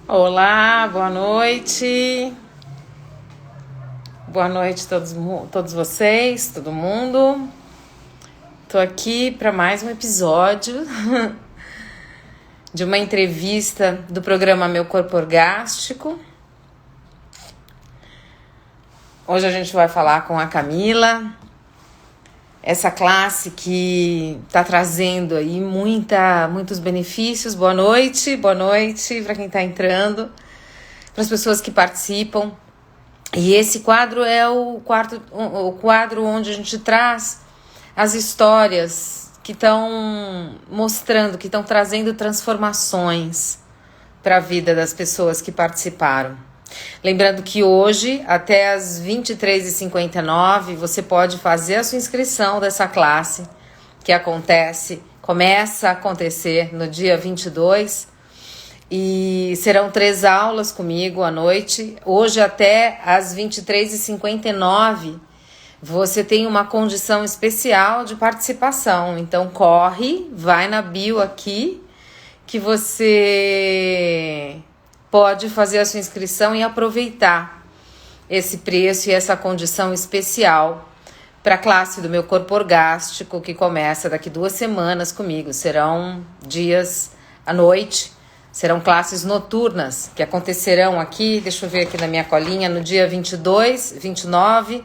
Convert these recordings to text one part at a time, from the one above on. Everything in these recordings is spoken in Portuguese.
Olá, boa noite. Boa noite a todos vocês, todo mundo. Tô aqui para mais um episódio de uma entrevista do programa Meu Corpo Orgástico. Hoje a gente vai falar com a Camila, essa classe que está trazendo aí muitos benefícios. Boa noite para quem está entrando, para as pessoas que participam. E esse quadro é o quadro onde a gente traz as histórias que estão mostrando, que estão trazendo transformações para a vida das pessoas que participaram. Lembrando que hoje, até as 23h59, você pode fazer a sua inscrição dessa classe, que começa a acontecer no dia 22, e serão 3 aulas comigo à noite. Hoje até às 23h59 você tem uma condição especial de participação. Então corre, vai na bio aqui que você pode fazer a sua inscrição e aproveitar esse preço e essa condição especial para a classe do Meu Corpo Orgástico, que começa daqui 2 semanas comigo. Serão dias à noite. Serão classes noturnas que acontecerão aqui, deixa eu ver aqui na minha colinha, no dia 22, 29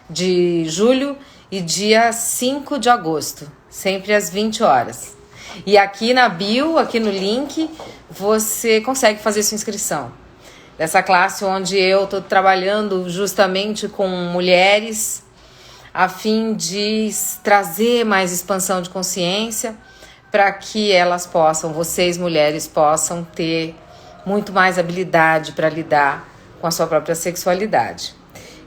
de julho e dia 5 de agosto, sempre às 20 horas. E aqui na bio, aqui no link, você consegue fazer sua inscrição. Dessa classe onde eu estou trabalhando justamente com mulheres, a fim de trazer mais expansão de consciência, para que elas possam, vocês mulheres, possam ter muito mais habilidade para lidar com a sua própria sexualidade.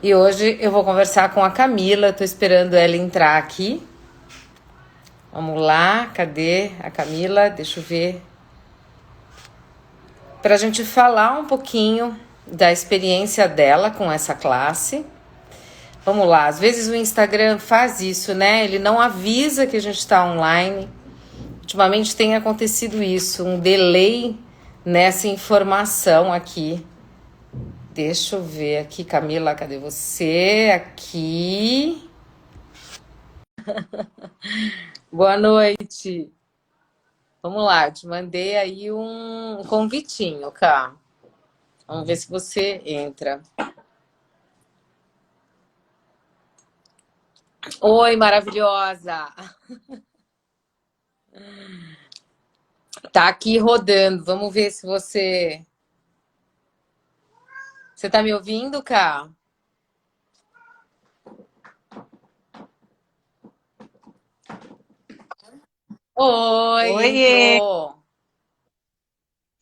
E hoje eu vou conversar com a Camila, estou esperando ela entrar aqui. Vamos lá, cadê a Camila? Deixa eu ver. Para a gente falar um pouquinho da experiência dela com essa classe. Vamos lá, às vezes o Instagram faz isso, né? Ele não avisa que a gente está online. Ultimamente tem acontecido isso, um delay nessa informação aqui. Deixa eu ver aqui, Camila, cadê você? Aqui. Boa noite. Vamos lá, te mandei aí um convitinho, cá. Vamos ver se você entra. Oi, maravilhosa. Tá aqui rodando. Vamos ver se você... Você tá me ouvindo, cá? Oi, Oiê, entrou.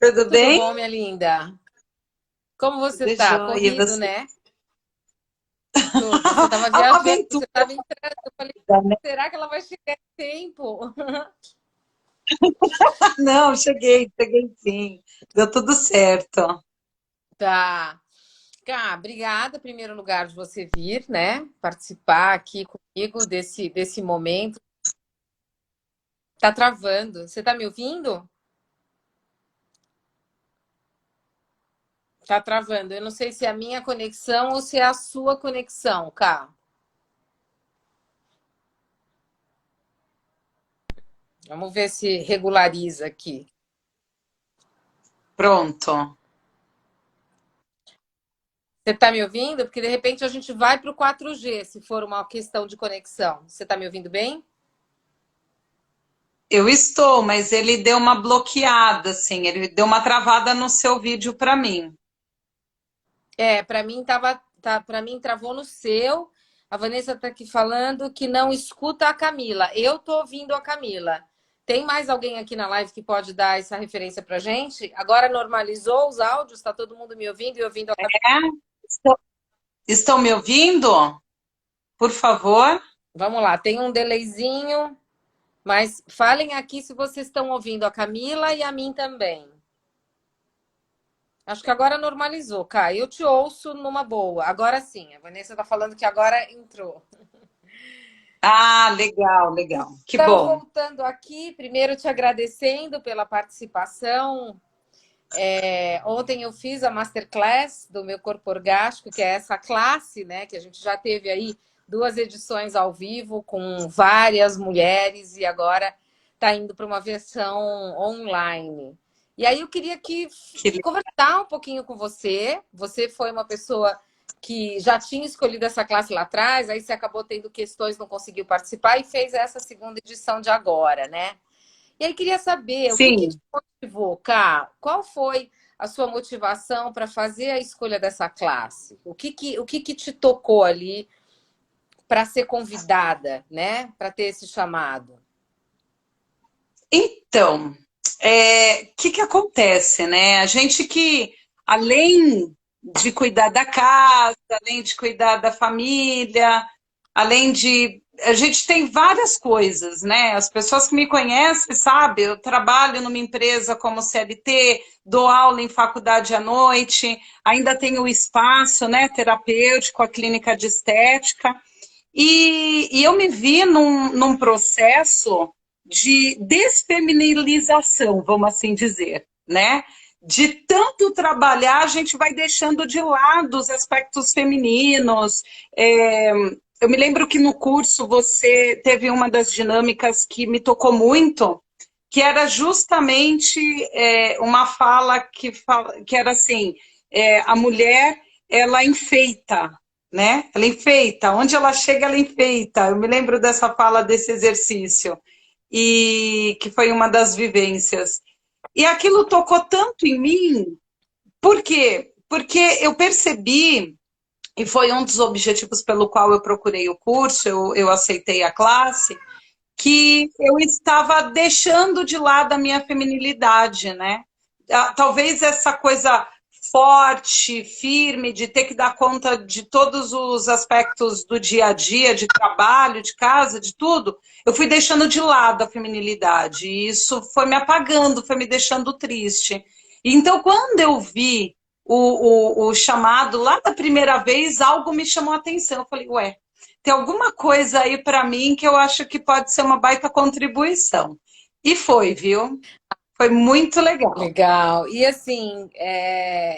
tudo Tudo bem? bom, minha linda? Como você Tudo tá? jóia, Corrido, você? né? Tudo. Você tava É uma viajando, aventura, você tava entrando. Eu falei, né? será que ela vai chegar em tempo? Não, cheguei sim. Deu tudo certo. Tá. Cá, obrigada, em primeiro lugar, de você vir, né? Participar aqui comigo desse momento. Tá travando. Você tá me ouvindo? Tá travando. Eu não sei se é a minha conexão ou se é a sua conexão, cá. Vamos ver se regulariza aqui. Pronto. Você tá me ouvindo? Porque de repente a gente vai para o 4G, se for uma questão de conexão. Você tá me ouvindo bem? Eu estou, mas ele deu uma bloqueada, assim, ele deu uma travada no seu vídeo para mim. É, para mim para mim travou no seu. A Vanessa tá aqui falando que não escuta a Camila. Eu tô ouvindo a Camila. Tem mais alguém aqui na live que pode dar essa referência pra gente? Agora normalizou os áudios, tá todo mundo me ouvindo e ouvindo a Camila. É? Estão, estão me ouvindo? Por favor? Vamos lá, tem um delayzinho, mas falem aqui se vocês estão ouvindo a Camila e a mim também. Acho que agora normalizou, Kai. Eu te ouço numa boa. Agora sim. A Vanessa tá falando que agora entrou. Ah, legal, legal. Que Então, bom. voltando aqui, primeiro te agradecendo pela participação. Ontem eu fiz a masterclass do meu corpo orgástico, que é essa classe, né? Que a gente já teve aí 2 edições ao vivo com várias mulheres e agora está indo para uma versão online. E aí eu queria Que conversar um pouquinho com você. Você foi uma pessoa que já tinha escolhido essa classe lá atrás, aí você acabou tendo questões, não conseguiu participar e fez essa segunda edição de agora, né? E aí queria saber o que te sim. motivou, Cá? Qual foi a sua motivação para fazer a escolha dessa classe? O que te tocou ali para ser convidada, né? Para ter esse chamado? Então, que acontece, né? A gente que, além de cuidar da casa, além de cuidar da família, além de. A gente tem várias coisas, né? As pessoas que me conhecem sabem, eu trabalho numa empresa como CLT, dou aula em faculdade à noite, ainda tenho o espaço, né, terapêutico, a clínica de estética. E eu me vi num processo de desfeminilização, vamos assim dizer, né? De tanto trabalhar, a gente vai deixando de lado os aspectos femininos. Eu me lembro que no curso você teve uma das dinâmicas que me tocou muito, que era justamente uma fala que era assim, a mulher, ela enfeita, né? Ela enfeita, onde ela chega, ela enfeita. Eu me lembro dessa fala, desse exercício, e que foi uma das vivências. E aquilo tocou tanto em mim, por quê? Porque eu percebi, e foi um dos objetivos pelo qual eu procurei o curso, eu aceitei a classe, que eu estava deixando de lado a minha feminilidade, né? Talvez essa coisa forte, firme, de ter que dar conta de todos os aspectos do dia a dia, de trabalho, de casa, de tudo, eu fui deixando de lado a feminilidade. E isso foi me apagando, foi me deixando triste. Então, quando eu vi o chamado lá da primeira vez, algo me chamou a atenção. Eu falei, ué, tem alguma coisa aí para mim que eu acho que pode ser uma baita contribuição. E foi, viu? Foi muito legal. Legal. E assim,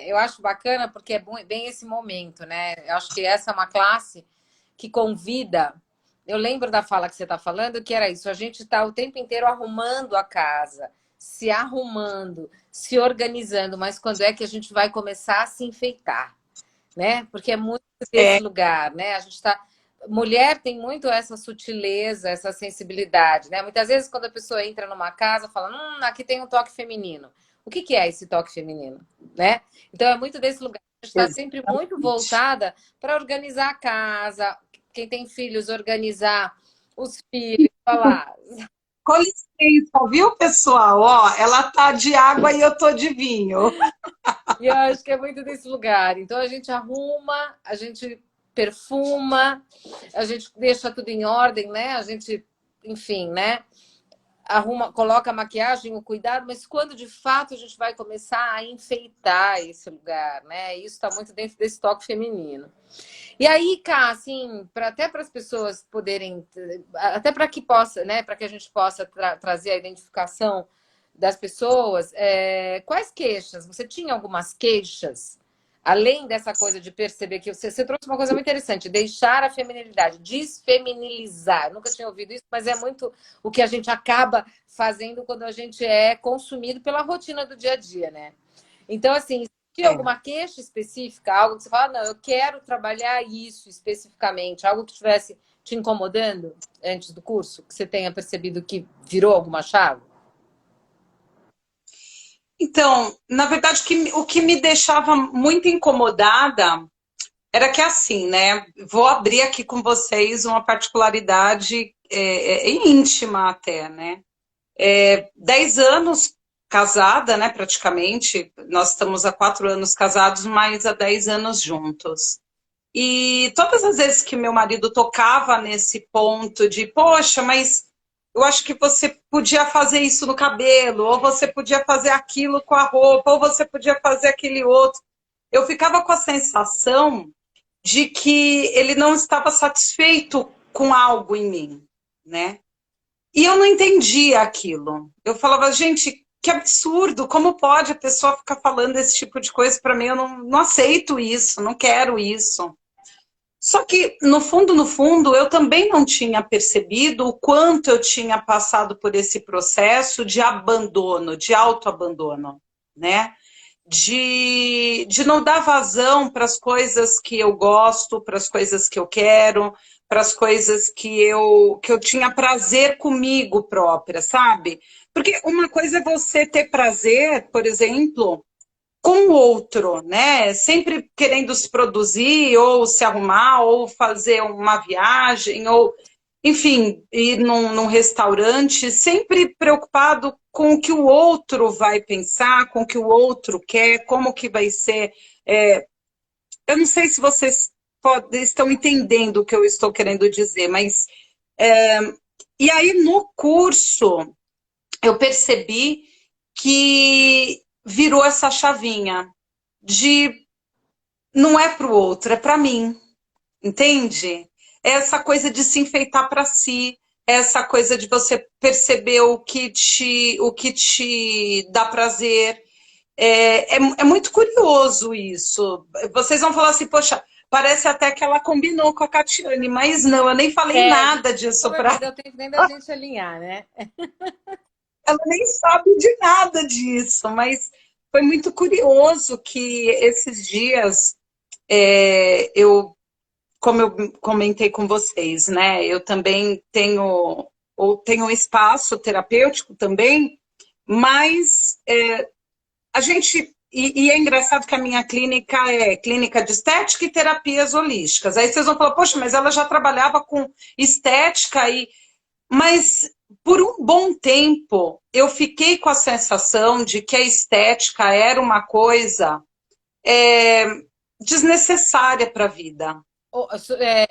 eu acho bacana porque é bem esse momento, né? Eu acho que essa é uma classe que convida. Eu lembro da fala que você está falando, que era isso: a gente está o tempo inteiro arrumando a casa, se arrumando, se organizando, mas quando é que a gente vai começar a se enfeitar, né? Porque é muito desse É, lugar, né? A gente está. Mulher tem muito essa sutileza, essa sensibilidade, né? Muitas vezes, quando a pessoa entra numa casa, fala: aqui tem um toque feminino. O que é esse toque feminino, né? Então, é muito desse lugar. A gente está sempre muito exatamente. voltada para organizar a casa. Quem tem filhos, organizar os filhos, falar. Com licença, viu, pessoal? Ó, ela tá de água e eu tô de vinho. E eu acho que é muito desse lugar. Então, a gente arruma, a gente perfuma, a gente deixa tudo em ordem, né? A gente, enfim, né? Arruma, coloca a maquiagem, o cuidado, mas quando de fato a gente vai começar a enfeitar esse lugar, né? Isso está muito dentro desse toque feminino. E aí, Cá, assim, até para as pessoas poderem, até para que possa, né? Para que a gente possa trazer a identificação das pessoas, quais queixas? Você tinha algumas queixas? Além dessa coisa de perceber que você trouxe uma coisa muito interessante, deixar a feminilidade, desfeminilizar. Eu nunca tinha ouvido isso, mas é muito o que a gente acaba fazendo quando a gente é consumido pela rotina do dia a dia, né? Então, assim, tinha É. alguma queixa específica, algo que você fala, não, eu quero trabalhar isso especificamente, algo que estivesse te incomodando antes do curso, que você tenha percebido que virou alguma chave? Então, na verdade, o que me deixava muito incomodada era que assim, né? Vou abrir aqui com vocês uma particularidade íntima até, né? 10 anos casada, né? Praticamente. Nós estamos há 4 anos casados, mas há 10 anos juntos. E todas as vezes que meu marido tocava nesse ponto de, poxa, mas eu acho que você podia fazer isso no cabelo, ou você podia fazer aquilo com a roupa, ou você podia fazer aquele outro. Eu ficava com a sensação de que ele não estava satisfeito com algo em mim, né? E eu não entendia aquilo. Eu falava, gente, que absurdo, como pode a pessoa ficar falando esse tipo de coisa para mim? Eu não aceito isso, não quero isso. Só que, no fundo, eu também não tinha percebido o quanto eu tinha passado por esse processo de abandono, de autoabandono, né? De não dar vazão para as coisas que eu gosto, para as coisas que eu quero, para as coisas que eu tinha prazer comigo própria, sabe? Porque uma coisa é você ter prazer, por exemplo, com o outro, né? Sempre querendo se produzir, ou se arrumar, ou fazer uma viagem, ou, enfim, ir num restaurante, sempre preocupado com o que o outro vai pensar, com o que o outro quer, como que vai ser. Eu não sei se vocês estão entendendo o que eu estou querendo dizer, mas. E aí, no curso, eu percebi que virou essa chavinha de não é para o outro, é para mim, entende? Essa coisa de se enfeitar para si, essa coisa de você perceber o que te dá prazer. É muito curioso isso. Vocês vão falar assim, poxa, parece até que ela combinou com a Catiane, mas não, eu nem falei nada disso Como eu para disse, deu tempo nem da gente alinhar, né? ela, nem sabe de nada disso, mas foi muito curioso que esses dias eu, como eu comentei com vocês, né? Eu também tenho um espaço terapêutico também, mas a gente. E é engraçado que a minha clínica é clínica de estética e terapias holísticas. Aí vocês vão falar, poxa, mas ela já trabalhava com estética e. Mas por um bom tempo eu fiquei com a sensação de que a estética era uma coisa é, desnecessária para a vida. O Fútil, né?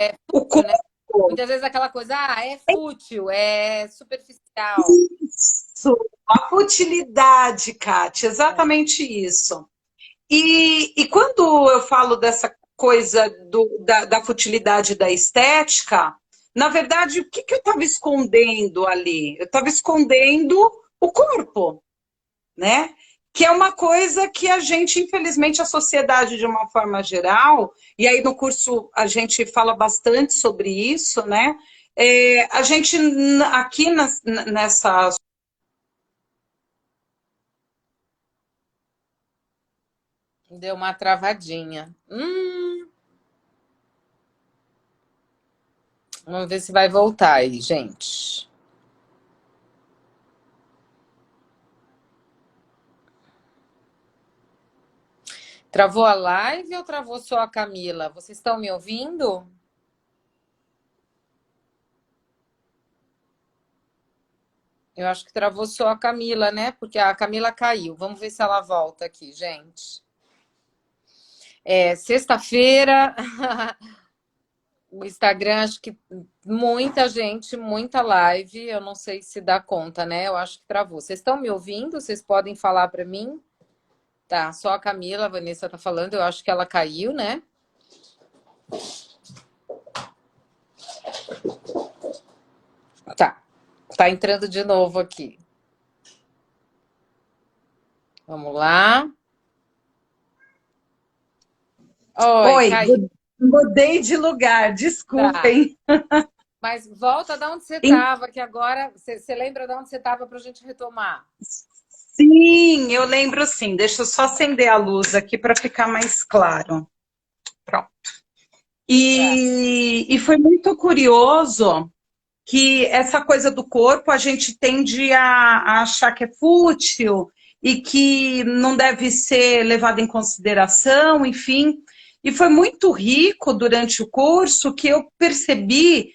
corpo, Muitas vezes aquela coisa, é fútil, é superficial. isso, a futilidade, Kátia, exatamente isso. E quando eu falo dessa coisa da futilidade da estética, na verdade, o que eu estava escondendo ali? Eu estava escondendo o corpo, né? Que é uma coisa que a gente, infelizmente, a sociedade de uma forma geral, e aí no curso a gente fala bastante sobre isso, né? A gente aqui nessa. Deu uma travadinha. Vamos ver se vai voltar aí, gente. Travou a live ou travou só a Camila? Vocês estão me ouvindo? Eu acho que travou só a Camila, né? Porque a Camila caiu. Vamos ver se ela volta aqui, gente. Sexta-feira, o Instagram, acho que muita gente, muita live. Eu não sei se dá conta, né? Eu acho que travou. Vocês estão me ouvindo? Vocês podem falar para mim? Tá, só a Camila, a Vanessa tá falando. Eu acho que ela caiu, né? Tá entrando de novo aqui. Vamos lá. Oi, caiu. Mudei de lugar, Tá. desculpem. Mas volta de onde você estava, que agora você lembra de onde você estava para a gente retomar. Sim, eu lembro sim. Deixa eu só acender a luz aqui para ficar mais claro. Pronto. E foi muito curioso que essa coisa do corpo a gente tende a achar que é fútil e que não deve ser levado em consideração, enfim. E foi muito rico durante o curso que eu percebi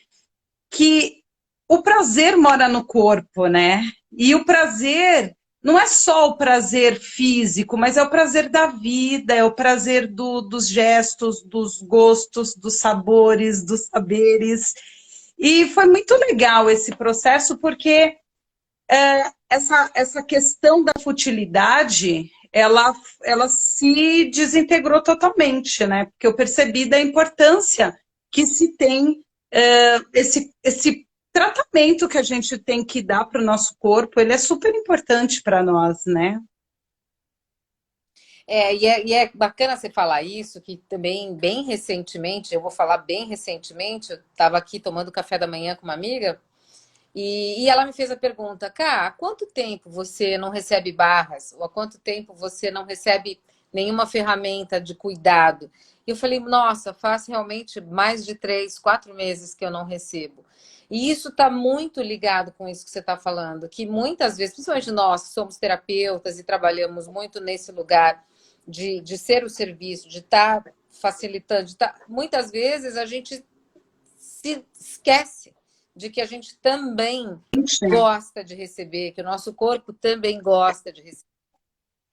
que o prazer mora no corpo, né? E o prazer não é só o prazer físico, mas é o prazer da vida, é o prazer dos gestos, dos gostos, dos sabores, dos saberes. E foi muito legal esse processo, porque essa questão da futilidade, ela se desintegrou totalmente, né? Porque eu percebi da importância que se tem esse tratamento que a gente tem que dar para o nosso corpo, ele é super importante para nós, né? E é bacana você falar isso, que também, bem recentemente, eu vou falar bem recentemente, eu estava aqui tomando café da manhã com uma amiga, e ela me fez a pergunta, Cá, há quanto tempo você não recebe barras? Ou há quanto tempo você não recebe nenhuma ferramenta de cuidado? E eu falei, nossa, faz realmente mais de 3, 4 meses que eu não recebo. E isso está muito ligado com isso que você está falando, que muitas vezes, principalmente nós que somos terapeutas e trabalhamos muito nesse lugar de ser o serviço, de estar facilitando, muitas vezes a gente se esquece de que a gente também gosta de receber, que o nosso corpo também gosta de receber.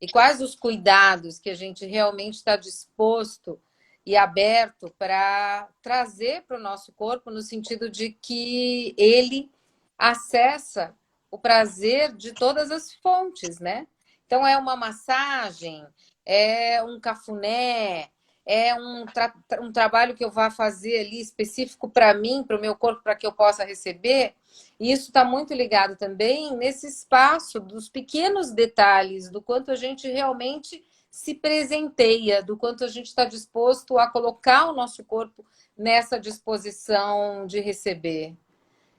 E quais os cuidados que a gente realmente está disposto e aberto para trazer para o nosso corpo, no sentido de que ele acessa o prazer de todas as fontes, né? Então, é uma massagem, é um cafuné, é um trabalho que eu vá fazer ali específico para mim, para o meu corpo, para que eu possa receber. E isso está muito ligado também nesse espaço dos pequenos detalhes, do quanto a gente realmente se presenteia, do quanto a gente está disposto a colocar o nosso corpo nessa disposição de receber.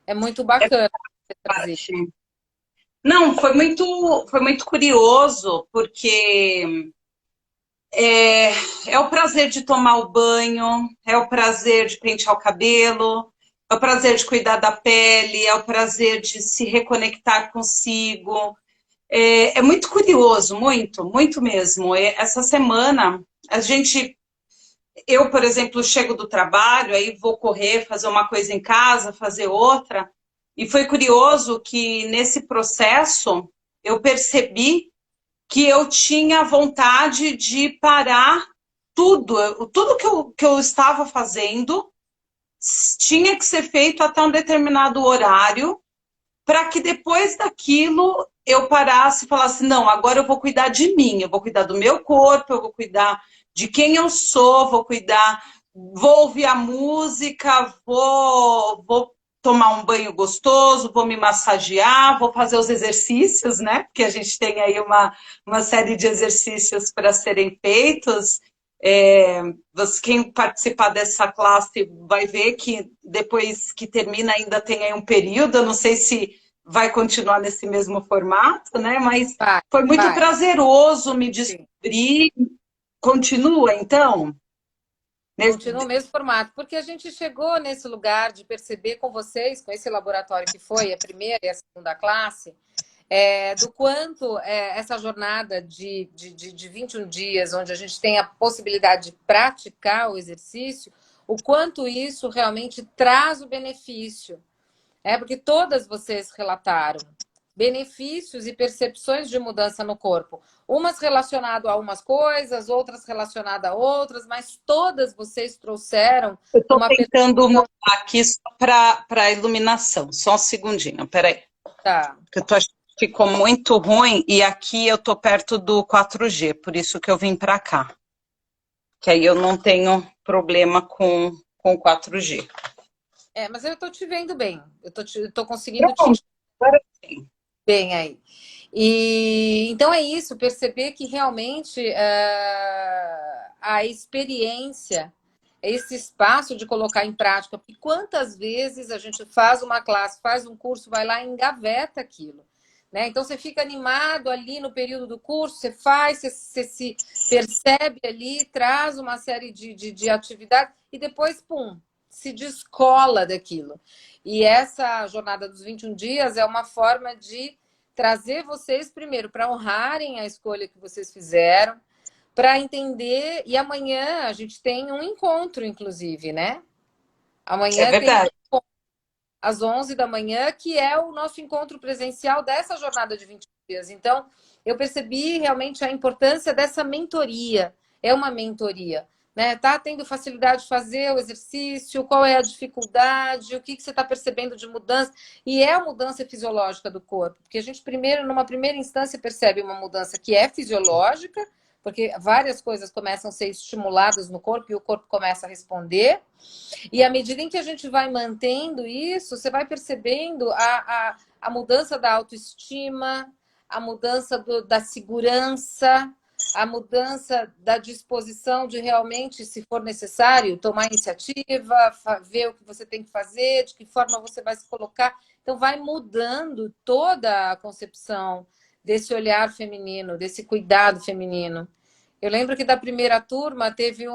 É muito bacana você trazer. Não, foi muito curioso, porque é o prazer de tomar o banho, é o prazer de pentear o cabelo, é o prazer de cuidar da pele, é o prazer de se reconectar consigo. É muito curioso, muito, muito mesmo. Essa semana, eu, por exemplo, chego do trabalho, aí vou correr, fazer uma coisa em casa, fazer outra, e foi curioso que nesse processo eu percebi que eu tinha vontade de parar tudo que eu estava fazendo tinha que ser feito até um determinado horário, para que depois daquilo eu parasse e falasse, não, agora eu vou cuidar de mim, eu vou cuidar do meu corpo, eu vou cuidar de quem eu sou, vou ouvir a música, vou tomar um banho gostoso, vou me massagear, vou fazer os exercícios, né? Porque a gente tem aí uma série de exercícios para serem feitos. Quem participar dessa classe vai ver que depois que termina ainda tem aí um período, eu não sei se vai continuar nesse mesmo formato, né? Mas foi muito prazeroso me descobrir. Continua, então? Continua o mesmo formato, porque a gente chegou nesse lugar de perceber com vocês, com esse laboratório que foi a primeira e a segunda classe, do quanto essa jornada de 21 dias, onde a gente tem a possibilidade de praticar o exercício, o quanto isso realmente traz o benefício. Porque todas vocês relataram benefícios e percepções de mudança no corpo. Umas relacionadas a umas coisas, outras relacionadas a outras, mas todas vocês trouxeram. Eu estou tentando mudar aqui só para a iluminação. Só um segundinho, peraí. Tá. Porque eu tô achando que ficou muito ruim e aqui eu tô perto do 4G, por isso que eu vim para cá. Que aí eu não tenho problema com 4G. Mas eu estou te vendo bem. Eu tô conseguindo te Agora sim. bem aí. E então é isso, perceber que realmente a experiência, esse espaço de colocar em prática, porque quantas vezes a gente faz uma classe, faz um curso, vai lá e engaveta aquilo. Né? Então você fica animado ali no período do curso, você faz, você se percebe ali, traz uma série de atividades e depois, pum, se descola daquilo. E essa jornada dos 21 dias é uma forma de trazer vocês primeiro para honrarem a escolha que vocês fizeram, para entender. E amanhã a gente tem um encontro, inclusive, né? Amanhã tem um encontro às 11 da manhã, que é o nosso encontro presencial dessa jornada de 20 dias. Então, eu percebi realmente a importância dessa mentoria. É uma mentoria. Né? Tá tendo facilidade de fazer o exercício? Qual é a dificuldade? O que você está percebendo de mudança? E é a mudança fisiológica do corpo, porque a gente primeiro, numa primeira instância, percebe uma mudança que é fisiológica, porque várias coisas começam a ser estimuladas no corpo e o corpo começa a responder. E à medida em que a gente vai mantendo isso, você vai percebendo a mudança da autoestima, a mudança da segurança, a mudança da disposição de realmente, se for necessário, tomar iniciativa, ver o que você tem que fazer, de que forma você vai se colocar. Então, vai mudando toda a concepção desse olhar feminino, desse cuidado feminino. Eu lembro que da primeira turma teve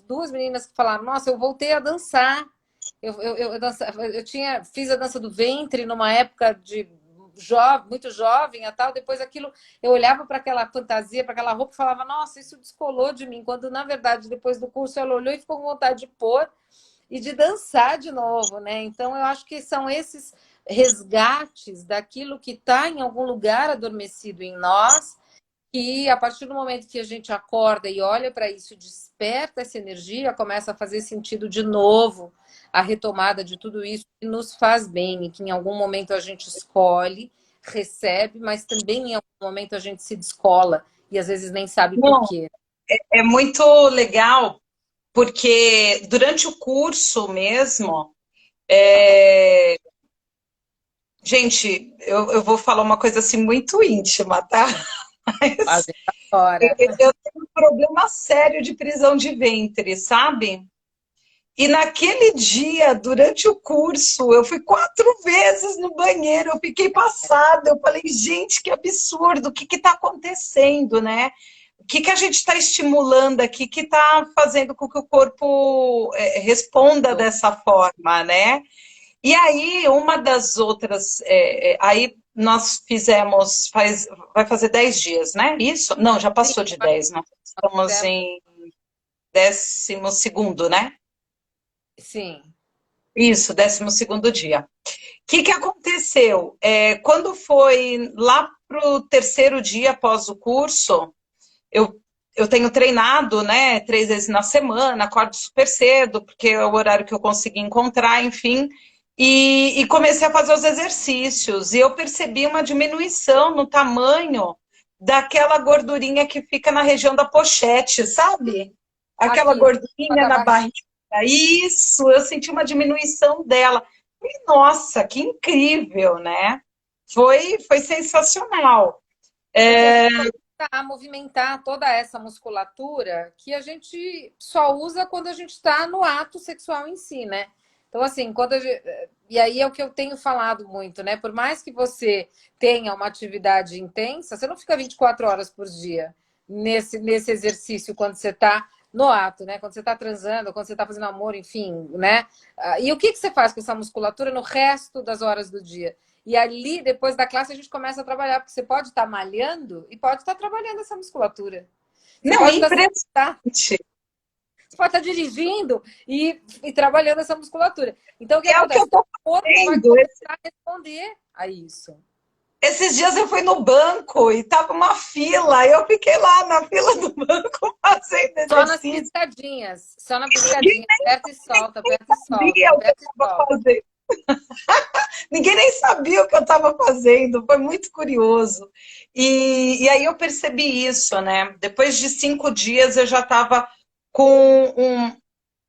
duas meninas que falaram: Nossa, eu voltei a dançar. Fiz a dança do ventre numa época de muito jovem e tal. Depois aquilo, eu olhava para aquela fantasia, para aquela roupa e falava: Nossa, isso descolou de mim. Quando na verdade depois do curso ela olhou e ficou com vontade de pôr e de dançar de novo, né? Então eu acho que são esses resgates daquilo que está em algum lugar adormecido em nós, que a partir do momento que a gente acorda e olha para isso, desperta essa energia, começa a fazer sentido de novo a retomada de tudo isso que nos faz bem, e que em algum momento a gente escolhe, recebe, mas também em algum momento a gente se descola e às vezes nem sabe por Não, quê. é muito legal, porque durante o curso mesmo, gente, eu vou falar uma coisa assim muito íntima, tá? Mas Fazer agora. eu tenho um problema sério de prisão de ventre, sabe? E naquele dia, durante o curso, eu fui 4 vezes no banheiro, eu fiquei passada, eu falei, gente, que absurdo, o que está acontecendo, né? O que a gente está estimulando aqui que está fazendo com que o corpo responda dessa forma, né? E aí, uma das outras, aí nós fizemos, vai fazer 10 dias, né? Isso? Não, já Sim, passou de 10, nós estamos em 12º, né? sim. Isso, 12º dia. O que aconteceu? Quando foi lá para o 3º dia após o curso, eu, eu tenho treinado, né, 3 vezes na semana, acordo super cedo, porque é o horário que eu consegui encontrar, enfim, e comecei a fazer os exercícios. E eu percebi uma diminuição no tamanho daquela gordurinha que fica na região da pochete, sabe? Aquela Aqui, gordurinha na barriga. Isso, eu senti uma diminuição dela. E, nossa, que incrível, né? Foi sensacional. porque a gente começa a movimentar toda essa musculatura que a gente só usa quando a gente está no ato sexual em si, né? Então, assim, e aí é o que eu tenho falado muito, né? Por mais que você tenha uma atividade intensa, você não fica 24 horas por dia nesse exercício quando você está no ato, né? Quando você está transando, quando você está fazendo amor, enfim, né? E o que você faz com essa musculatura no resto das horas do dia? E ali, depois da classe, a gente começa a trabalhar, porque você pode estar malhando e pode estar trabalhando essa musculatura. Você Não, pode estar, impressionante. você pode estar dirigindo e trabalhando essa musculatura. Então, o que É o que eu acontece? estou O corpo vai fazendo. começar a responder a isso. Esses dias eu fui no banco e tava uma fila. Eu fiquei lá na fila do banco fazendo Só nas exercício. piscadinhas. Só na Ninguém piscadinha. Aperta e solta, aperta e solta, sabia o que eu aperta e estava solta. fazendo. Ninguém nem sabia o que eu estava fazendo. Foi muito curioso. E aí eu percebi isso, né? Depois de 5 dias eu já estava com um.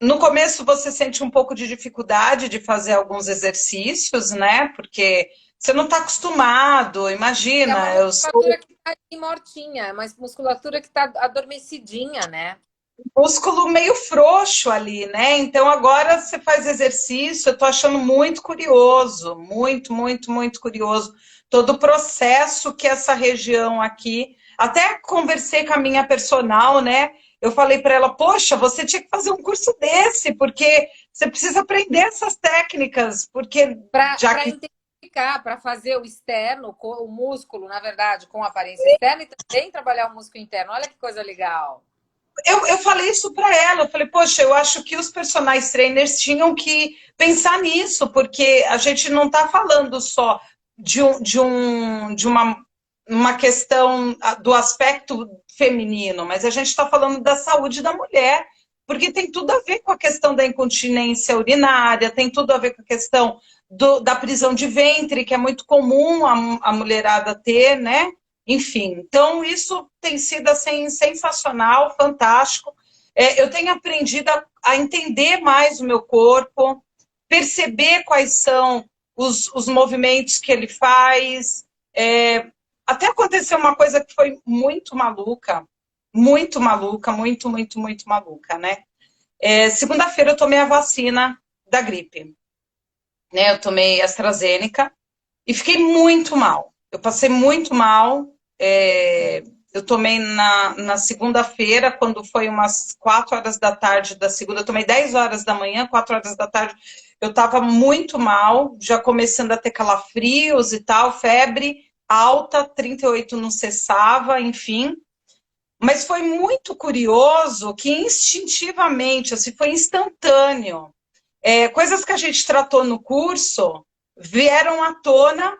No começo você sente um pouco de dificuldade de fazer alguns exercícios, né? Porque você não está acostumado. É uma Imagina, eu sou musculatura que está mortinha, é uma musculatura que está adormecidinha, né? músculo meio frouxo ali, né? Então agora você faz exercício, eu tô achando muito curioso, muito, muito, muito curioso. Todo o processo que essa região aqui. Até conversei com a minha personal, né? Eu falei para ela, poxa, você tinha que fazer um curso desse, porque você precisa aprender essas técnicas, porque já Para que intensificar, para fazer o externo, o músculo, na verdade, com aparência externa e também trabalhar o músculo interno. Olha que coisa legal. eu falei isso para ela, eu falei, poxa, eu acho que os personagens trainers tinham que pensar nisso, porque a gente não está falando só de uma questão do aspecto feminino, mas a gente está falando da saúde da mulher, porque tem tudo a ver com a questão da incontinência urinária, tem tudo a ver com a questão da prisão de ventre, que é muito comum a mulherada ter, né? enfim. Então, isso tem sido assim, sensacional, fantástico. Eu tenho aprendido a entender mais o meu corpo, perceber quais são os movimentos que ele faz. Até aconteceu uma coisa que foi muito maluca, muito maluca, né? Segunda-feira eu tomei a vacina da gripe, né? Eu tomei AstraZeneca e fiquei muito mal. Eu passei muito mal. Eu tomei na segunda-feira, quando foi umas 4 horas da tarde da segunda, eu tomei 10 horas da manhã, 4 horas da tarde, eu estava muito mal, já começando a ter calafrios e tal, febre alta, 38 não cessava, enfim. Mas foi muito curioso que instintivamente, assim, foi instantâneo. Coisas que a gente tratou no curso vieram à tona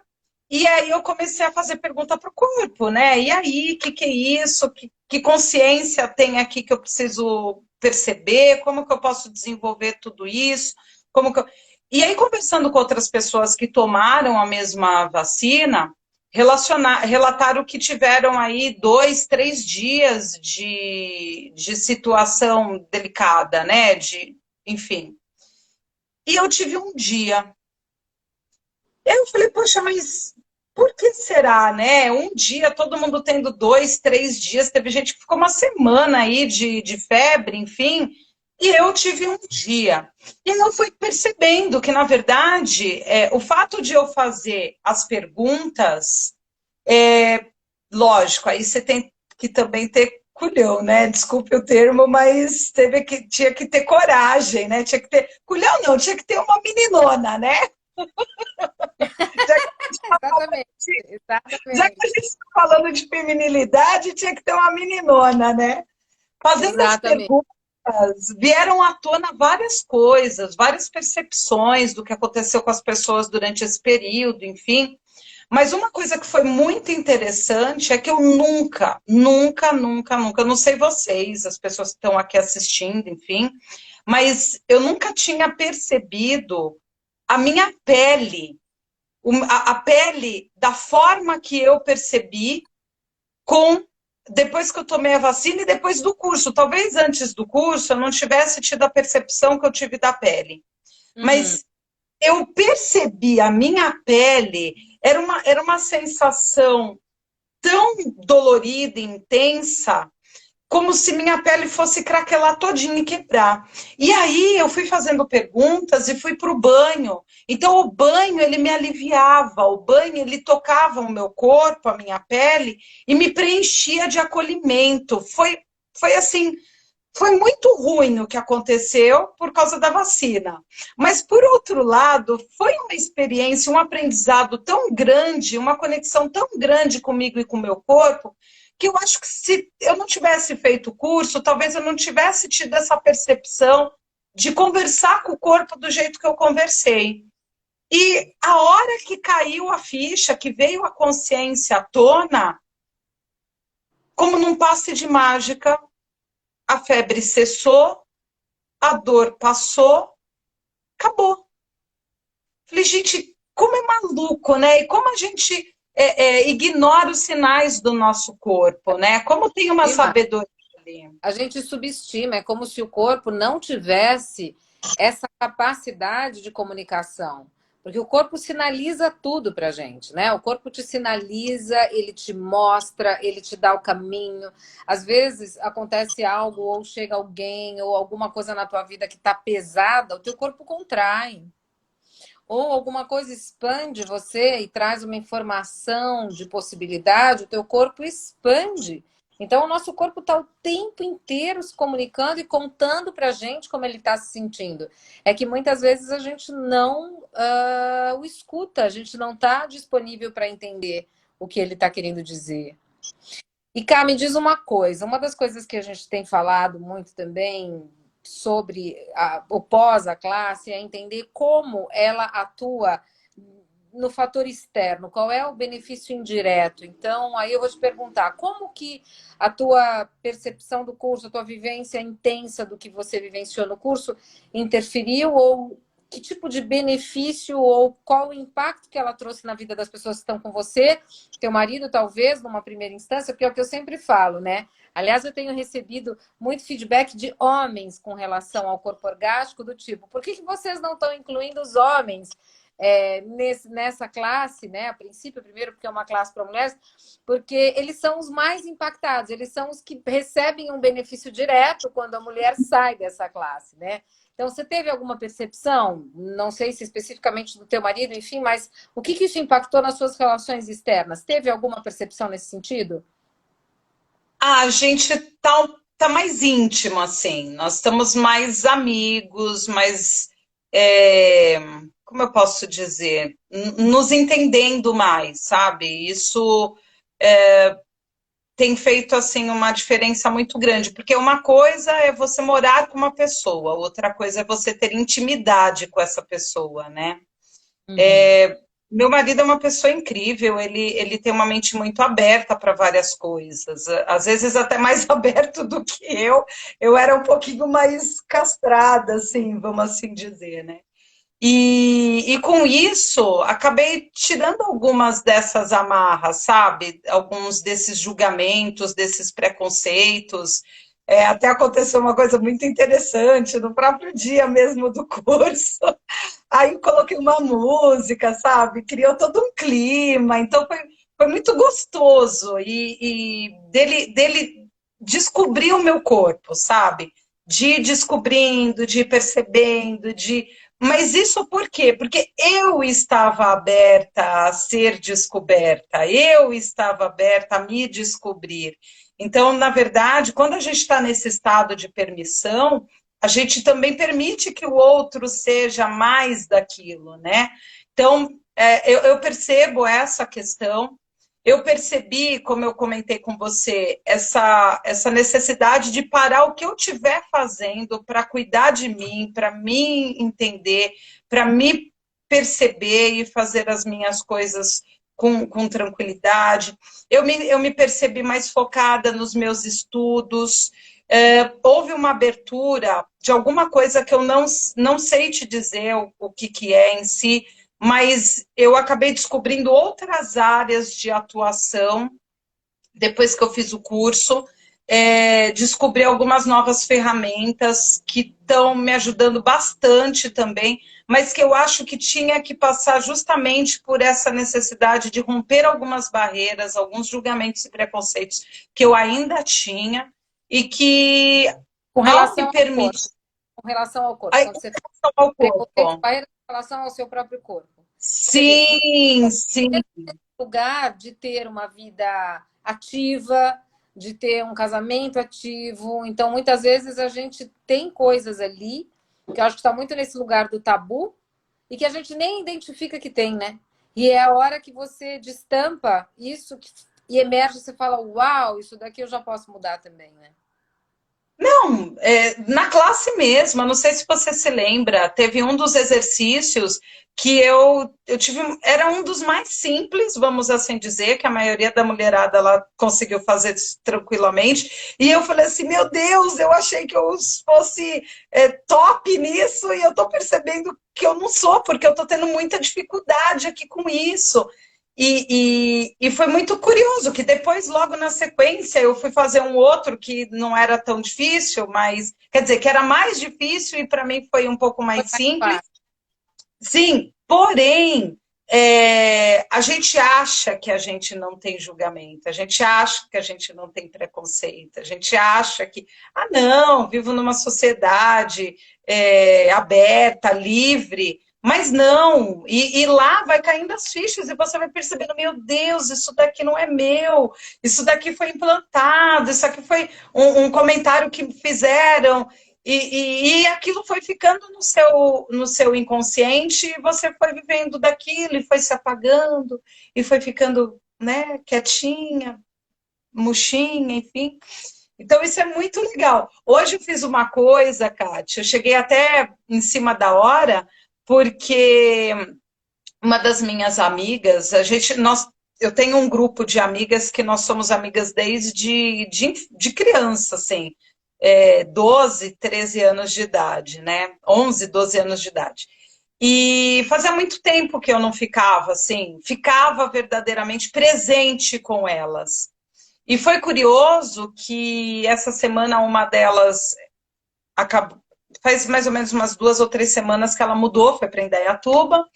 e aí eu comecei a fazer pergunta para o corpo, né? E aí, o que é isso? Que consciência tem aqui que eu preciso perceber? Como que eu posso desenvolver tudo isso? E aí, conversando com outras pessoas que tomaram a mesma vacina, relataram que tiveram aí 2, 3 dias de situação delicada, né? Enfim. E eu tive um dia. Eu falei, poxa, mas por que será, né? Um dia, todo mundo tendo 2, 3 dias, teve gente que ficou uma semana aí de febre, enfim, e eu tive um dia. E aí eu fui percebendo que, na verdade, o fato de eu fazer as perguntas, lógico, aí você tem que também ter culhão, né? Desculpe o termo, mas tinha que ter coragem, né? Tinha que ter. Culhão não, tinha que ter uma meninona, né? Já Exatamente, Já que a exatamente, gente está falando de feminilidade, tinha que ter uma meninona, né? Fazendo as exatamente. perguntas, vieram à tona várias coisas, várias percepções do que aconteceu com as pessoas durante esse período, enfim. Mas uma coisa que foi muito interessante é que eu nunca, não sei vocês, as pessoas que estão aqui assistindo, enfim, mas eu nunca tinha percebido a minha pele, a pele da forma que eu percebi com depois que eu tomei a vacina e depois do curso. Talvez antes do curso eu não tivesse tido a percepção que eu tive da pele. Uhum. Mas eu percebi a minha pele, era uma sensação tão dolorida, intensa, como se minha pele fosse craquelar todinha e quebrar. E aí eu fui fazendo perguntas e fui para o banho. Então o banho ele me aliviava, o banho ele tocava o meu corpo, a minha pele e me preenchia de acolhimento. Foi assim, foi muito ruim o que aconteceu por causa da vacina. Mas, por outro lado, foi uma experiência, um aprendizado tão grande, uma conexão tão grande comigo e com o meu corpo, que eu acho que se eu não tivesse feito o curso, talvez eu não tivesse tido essa percepção de conversar com o corpo do jeito que eu conversei. E a hora que caiu a ficha, que veio a consciência à tona, como num passe de mágica, a febre cessou, a dor passou, acabou. Falei, gente, como é maluco, né? E como a gente ignora os sinais do nosso corpo, né? Como tem uma Estima, sabedoria ali. a gente subestima, é como se o corpo não tivesse essa capacidade de comunicação. Porque o corpo sinaliza tudo pra gente, né? O corpo te sinaliza, ele te mostra, ele te dá o caminho. Às vezes acontece algo, ou chega alguém, ou alguma coisa na tua vida que tá pesada, o teu corpo contrai. Ou alguma coisa expande você e traz uma informação de possibilidade, o teu corpo expande. Então, o nosso corpo está o tempo inteiro se comunicando e contando para a gente como ele está se sentindo. É que muitas vezes a gente não o escuta, a gente não está disponível para entender o que ele está querendo dizer. E cá, me diz uma coisa: uma das coisas que a gente tem falado muito também sobre o pós a classe é entender como ela atua no fator externo, qual é o benefício indireto. Então, aí eu vou te perguntar, como que a tua percepção do curso, a tua vivência intensa do que você vivenciou no curso interferiu ou que tipo de benefício ou qual o impacto que ela trouxe na vida das pessoas que estão com você, teu marido, talvez, numa primeira instância, porque é o que eu sempre falo, né? Aliás, eu tenho recebido muito feedback de homens com relação ao corpo orgástico, do tipo, por que vocês não estão incluindo os homens nessa classe, né? A princípio, primeiro, porque é uma classe para mulheres, porque eles são os mais impactados, eles são os que recebem um benefício direto quando a mulher sai dessa classe, né? Então, você teve alguma percepção, não sei se especificamente do teu marido, enfim, mas o que isso impactou nas suas relações externas? Teve alguma percepção nesse sentido? A gente tá mais íntimo, assim. Nós estamos mais amigos, mais. é, Como eu posso dizer? Nos entendendo mais, sabe? Isso tem feito, assim, uma diferença muito grande. Porque uma coisa é você morar com uma pessoa, outra coisa é você ter intimidade com essa pessoa, né? Uhum. Meu marido é uma pessoa incrível, ele tem uma mente muito aberta para várias coisas, às vezes até mais aberto do que eu. Eu era um pouquinho mais castrada, assim, vamos assim dizer, né? E com isso, acabei tirando algumas dessas amarras, sabe? Alguns desses julgamentos, desses preconceitos. Até aconteceu uma coisa muito interessante no próprio dia mesmo do curso. Aí coloquei uma música, sabe? Criou todo um clima. Então foi muito gostoso. E dele descobrir o meu corpo, sabe? De ir descobrindo, de ir percebendo, de. Mas isso por quê? Porque eu estava aberta a ser descoberta, eu estava aberta a me descobrir. Então, na verdade, quando a gente está nesse estado de permissão, a gente também permite que o outro seja mais daquilo, né? Então, eu percebo essa questão, eu percebi, como eu comentei com você, essa necessidade de parar o que eu estiver fazendo para cuidar de mim, para me entender, para me perceber e fazer as minhas coisas com tranquilidade. Eu me percebi mais focada nos meus estudos. Houve uma abertura de alguma coisa que eu não sei te dizer o que é em si, mas eu acabei descobrindo outras áreas de atuação depois que eu fiz o curso. Descobri algumas novas ferramentas que estão me ajudando bastante também, mas que eu acho que tinha que passar justamente por essa necessidade de romper algumas barreiras, alguns julgamentos e preconceitos que eu ainda tinha e que, Com ao me relação ao corpo. permitir. Com relação ao corpo. Aí, Quando você fala ao preconceito, corpo. barreira com relação ao seu próprio corpo. Você vê, Sim, sim. lugar de ter uma vida ativa, de ter um casamento ativo. Então, muitas vezes a gente tem coisas ali, que eu acho que está muito nesse lugar do tabu, e que a gente nem identifica que tem, né? E é a hora que você destampa isso e emerge, você fala, uau, isso daqui eu já posso mudar também, né? Não, na classe mesmo, eu não sei se você se lembra, teve um dos exercícios que eu tive, era um dos mais simples, vamos assim dizer, que a maioria da mulherada ela conseguiu fazer tranquilamente, e eu falei assim, meu Deus, eu achei que eu fosse top nisso, e eu tô percebendo que eu não sou, porque eu tô tendo muita dificuldade aqui com isso. E foi muito curioso que depois, logo na sequência, eu fui fazer um outro que não era tão difícil, mas quer dizer, que era mais difícil e para mim foi um pouco Foi mais mais simples. fácil. Sim, porém, a gente acha que a gente não tem julgamento, a gente acha que a gente não tem preconceito, a gente acha que, não, vivo numa sociedade aberta, livre, mas não, e lá vai caindo as fichas e você vai percebendo, meu Deus, isso daqui não é meu, isso daqui foi implantado, isso aqui foi um comentário que fizeram, e aquilo foi ficando no seu inconsciente e você foi vivendo daquilo e foi se apagando e foi ficando, né, quietinha, murchinha, enfim. Então isso é muito legal. Hoje eu fiz uma coisa, Kátia, eu cheguei até em cima da hora, porque uma das minhas amigas, eu tenho um grupo de amigas que nós somos amigas desde de criança, assim, 12, 13 anos de idade, né? 11, 12 anos de idade. E fazia muito tempo que eu não ficava assim, ficava verdadeiramente presente com elas. E foi curioso que essa semana uma delas acabou, faz mais ou menos umas 2 ou 3 semanas que ela mudou, foi para Indaiatuba,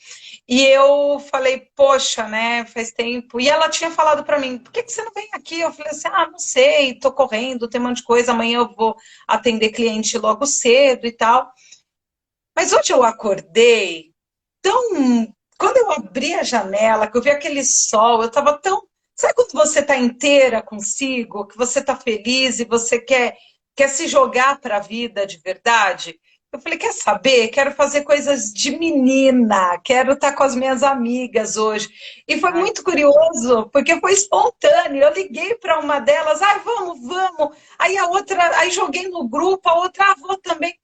e eu falei, poxa, né, faz tempo. E ela tinha falado para mim, por que que você não vem aqui? Eu falei assim, não sei, tô correndo, tem um monte de coisa, amanhã eu vou atender cliente logo cedo e tal. Mas hoje eu acordei tão. Quando eu abri a janela, que eu vi aquele sol, eu estava tão. Sabe quando você está inteira consigo, que você está feliz e você quer se jogar para a vida de verdade? Eu falei, quer saber? Quero fazer coisas de menina, quero estar com as minhas amigas hoje. E foi Ai, muito curioso, porque foi espontâneo. Eu liguei para uma delas, vamos, vamos. Aí a outra, aí joguei no grupo, a outra, vou também.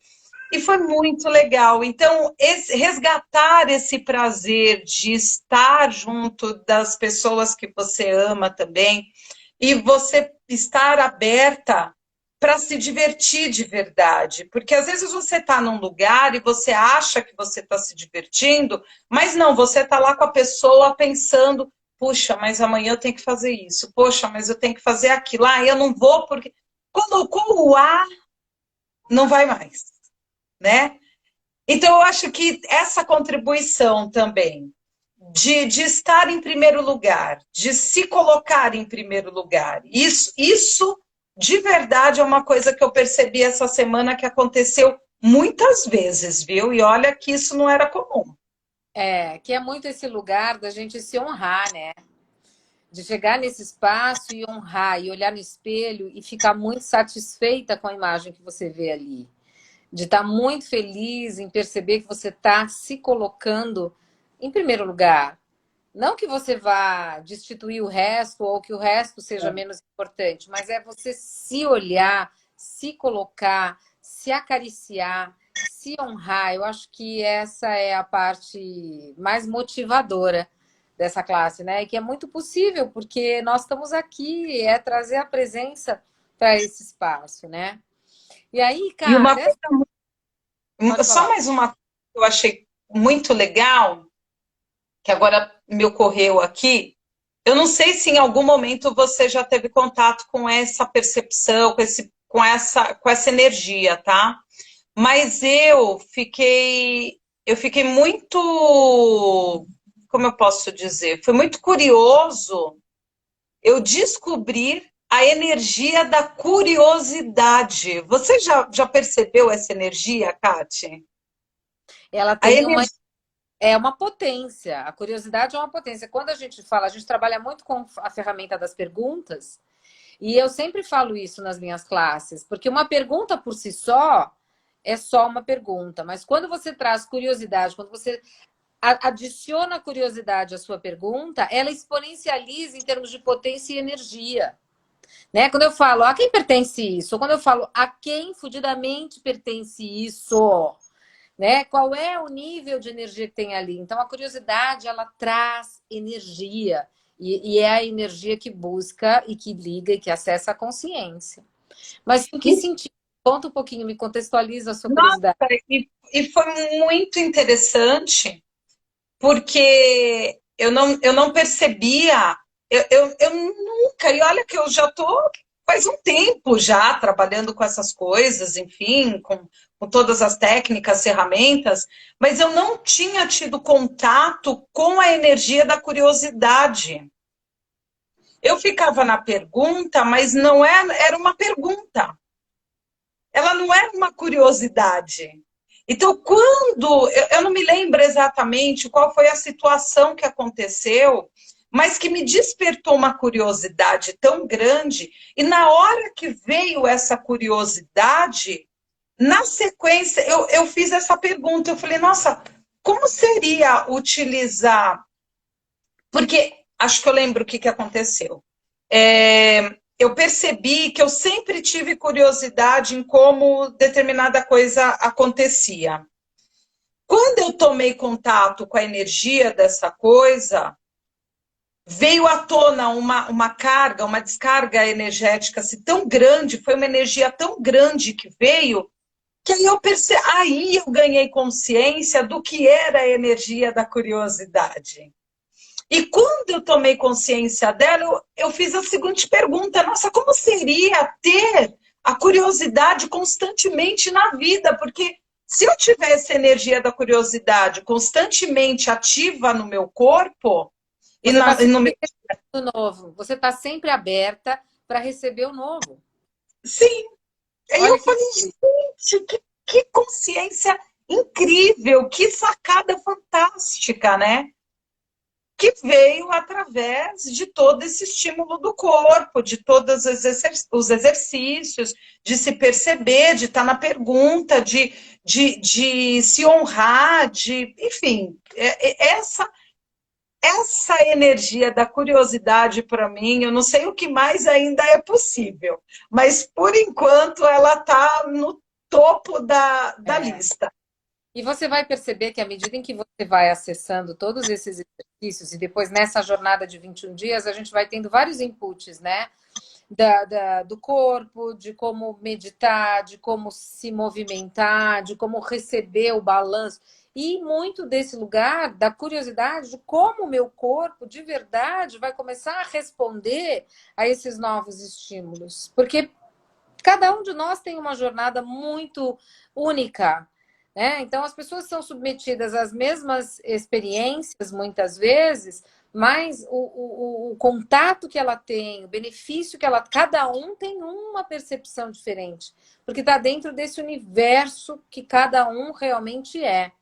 E foi muito legal. Então, resgatar esse prazer de estar junto das pessoas que você ama também, e você estar aberta para se divertir de verdade. Porque às vezes você está num lugar e você acha que você está se divertindo, mas não, você está lá com a pessoa pensando, puxa, mas amanhã eu tenho que fazer isso, poxa, mas eu tenho que fazer aquilo, eu não vou porque. Colocou o ar, não vai mais, né? Então, eu acho que essa contribuição também de estar em primeiro lugar, de se colocar em primeiro lugar, isso de verdade é uma coisa que eu percebi essa semana que aconteceu muitas vezes, viu? E olha que isso não era comum. que é muito esse lugar da gente se honrar, né? De chegar nesse espaço e honrar, e olhar no espelho e ficar muito satisfeita com a imagem que você vê ali. De estar muito feliz em perceber que você está se colocando em primeiro lugar. Não que você vá destituir o resto ou que o resto seja menos importante, mas é você se olhar, se colocar, se acariciar, se honrar. Eu acho que essa é a parte mais motivadora dessa classe, né? E que é muito possível, porque nós estamos aqui, é trazer a presença para esse espaço, né? E aí, E uma cara, pode só falar. mais uma coisa que eu achei muito legal, que agora me ocorreu aqui. Eu não sei se em algum momento você já teve contato com essa percepção, com essa energia, tá? Mas eu fiquei muito, como eu posso dizer? Foi muito curioso eu descobrir a energia da curiosidade. Você já percebeu essa energia, Kati? Ela A tem uma energia. É uma potência. A curiosidade é uma potência. Quando a gente fala, a gente trabalha muito com a ferramenta das perguntas, e eu sempre falo isso nas minhas classes, porque uma pergunta por si só é só uma pergunta, mas quando você traz curiosidade, quando você adiciona curiosidade à sua pergunta, ela exponencializa em termos de potência e energia. Né? Quando eu falo a quem pertence isso, ou quando eu falo a quem fudidamente pertence isso, né? Qual é o nível de energia que tem ali? Então, a curiosidade, ela traz energia. E é a energia que busca e que liga e que acessa a consciência. Mas em que sentido? Conta um pouquinho, me contextualiza a sua curiosidade. Nossa, e foi muito interessante, porque eu não percebia, eu nunca, e olha que eu já estou faz um tempo já trabalhando com essas coisas, enfim, com todas as técnicas, ferramentas, mas eu não tinha tido contato com a energia da curiosidade. Eu ficava na pergunta, mas não era uma pergunta. Ela não era uma curiosidade. Então, quando. Eu não me lembro exatamente qual foi a situação que aconteceu, mas que me despertou uma curiosidade tão grande, e na hora que veio essa curiosidade, na sequência, eu fiz essa pergunta. Eu falei, nossa, como seria utilizar. Porque acho que eu lembro o que aconteceu. Eu percebi que eu sempre tive curiosidade em como determinada coisa acontecia. Quando eu tomei contato com a energia dessa coisa, veio à tona uma carga, uma descarga energética assim, tão grande, foi uma energia tão grande que veio, que aí eu ganhei consciência do que era a energia da curiosidade. E quando eu tomei consciência dela, eu fiz a seguinte pergunta: nossa, como seria ter a curiosidade constantemente na vida? Porque se eu tivesse a energia da curiosidade constantemente ativa no meu corpo, Você está e no sempre meu... recebendo o novo. Você está sempre aberta para receber o novo. Sim, aí eu Olha que falei, gente, que consciência incrível, que sacada fantástica, né? Que veio através de todo esse estímulo do corpo, de todos os exercícios, de se perceber, de estar na pergunta, de se honrar, enfim, essa energia da curiosidade para mim, eu não sei o que mais ainda é possível, mas por enquanto ela está no topo da é. lista. E você vai perceber que à medida em que você vai acessando todos esses exercícios, e depois nessa jornada de 21 dias, a gente vai tendo vários inputs, né? Do corpo, de como meditar, de como se movimentar, de como receber o balanço. E muito desse lugar da curiosidade de como o meu corpo de verdade vai começar a responder a esses novos estímulos. Porque cada um de nós tem uma jornada muito única, né? Então, as pessoas são submetidas às mesmas experiências, muitas vezes, mas o contato que ela tem, o benefício que ela... Cada um tem uma percepção diferente, porque está dentro desse universo que cada um realmente é.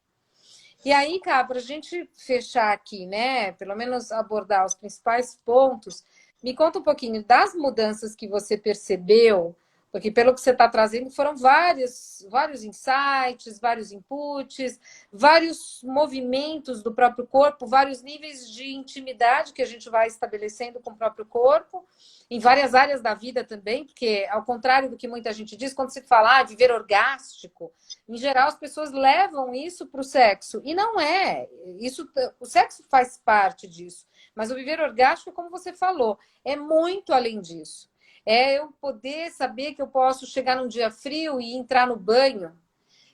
E aí, cara, para a gente fechar aqui, né? Pelo menos abordar os principais pontos, me conta um pouquinho das mudanças que você percebeu, porque pelo que você está trazendo, foram vários insights, vários inputs, vários movimentos do próprio corpo, vários níveis de intimidade que a gente vai estabelecendo com o próprio corpo, em várias áreas da vida também, porque, ao contrário do que muita gente diz, quando se fala viver orgástico, em geral, as pessoas levam isso para o sexo. E não é. O sexo faz parte disso. Mas o viver orgástico, como você falou, é muito além disso. É eu poder saber que eu posso chegar num dia frio e entrar no banho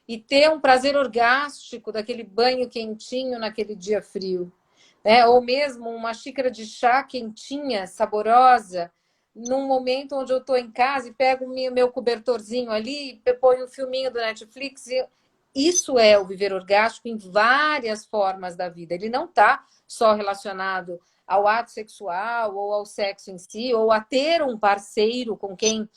e ter um prazer orgástico daquele banho quentinho naquele dia frio. Né? Ou mesmo uma xícara de chá quentinha, saborosa, num momento onde eu estou em casa e pego o meu cobertorzinho ali, ponho um filminho do Netflix. Isso é o viver orgástico em várias formas da vida. Ele não está só relacionado ao ato sexual ou ao sexo em si, ou a ter um parceiro com quem...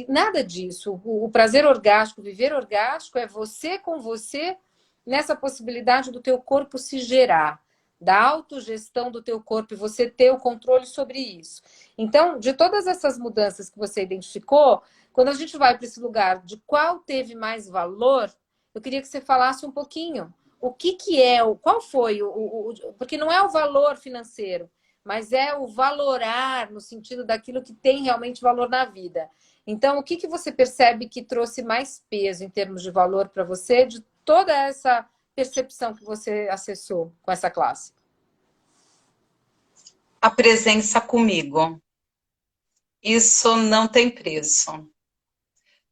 Nada disso. O prazer orgástico, o viver orgástico é você com você nessa possibilidade do teu corpo se gerar, da autogestão do teu corpo e você ter o controle sobre isso. Então, de todas essas mudanças que você identificou, quando a gente vai para esse lugar de qual teve mais valor, eu queria que você falasse um pouquinho. O que é, qual foi porque não é o valor financeiro, mas é o valorar no sentido daquilo que tem realmente valor na vida. Então, o que você percebe que trouxe mais peso em termos de valor para você, de toda essa percepção que você acessou com essa classe? A presença comigo. Isso não tem preço.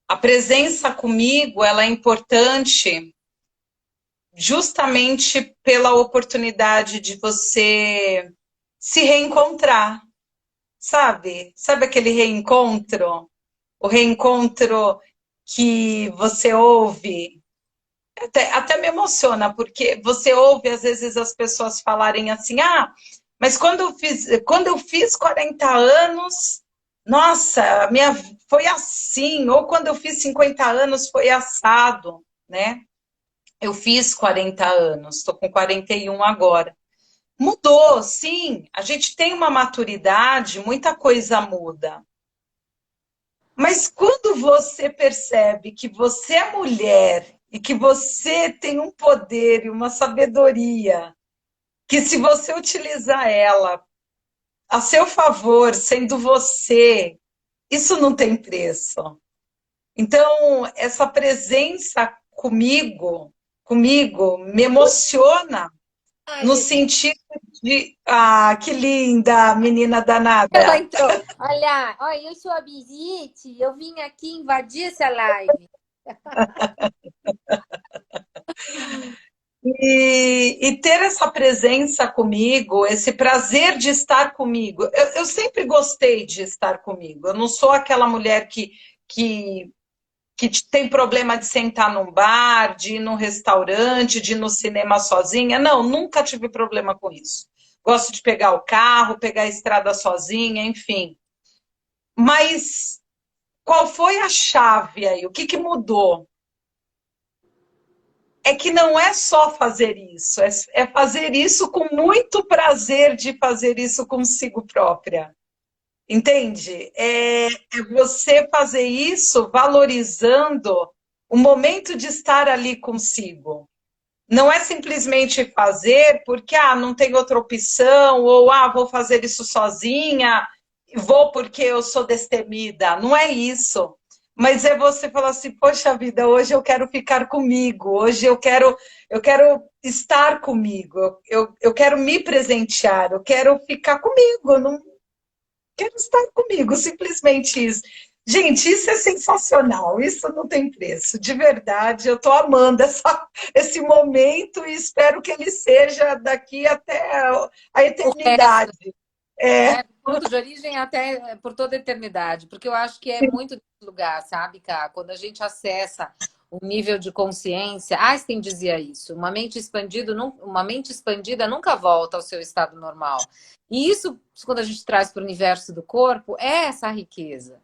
A presença comigo, ela é importante justamente pela oportunidade de você se reencontrar, sabe? Sabe aquele reencontro? O reencontro que você ouve, até me emociona, porque você ouve às vezes as pessoas falarem assim, mas quando eu fiz 40 anos, nossa, foi assim, ou quando eu fiz 50 anos foi assado, né? Eu fiz 40 anos, estou com 41 agora. Mudou, sim, a gente tem uma maturidade, muita coisa muda. Mas quando você percebe que você é mulher e que você tem um poder e uma sabedoria, que se você utilizar ela a seu favor, sendo você, isso não tem preço. Então, essa presença comigo me emociona no Ai, sentido de, que linda, menina ela danada. entrou. Olha, eu sou a Bizite, eu vim aqui invadir essa live. E ter essa presença comigo, esse prazer de estar comigo. Eu sempre gostei de estar comigo. Eu não sou aquela mulher que, que tem problema de sentar num bar, de ir num restaurante, de ir no cinema sozinha. Não, nunca tive problema com isso. Gosto de pegar o carro, pegar a estrada sozinha, enfim. Mas qual foi a chave aí? O que, que mudou? É que não é só fazer isso, é fazer isso com muito prazer de fazer isso consigo própria. Entende? É você fazer isso valorizando o momento de estar ali consigo. Não é simplesmente fazer porque não tem outra opção, ou vou fazer isso sozinha, vou porque eu sou destemida. Não é isso. Mas é você falar assim, poxa vida, hoje eu quero ficar comigo, hoje eu quero estar comigo, eu quero me presentear, eu quero ficar comigo, eu não quero estar comigo, simplesmente isso. Gente, isso é sensacional, isso não tem preço, de verdade. Eu estou amando esse momento e espero que ele seja daqui até a O resto, eternidade. É, né? Ponto de origem até por toda a eternidade, porque eu acho que é muito desse lugar, sabe, Cá? Quando a gente acessa um nível de consciência, Einstein dizia isso, uma mente expandida nunca volta ao seu estado normal. E isso, quando a gente traz para o universo do corpo, é essa riqueza.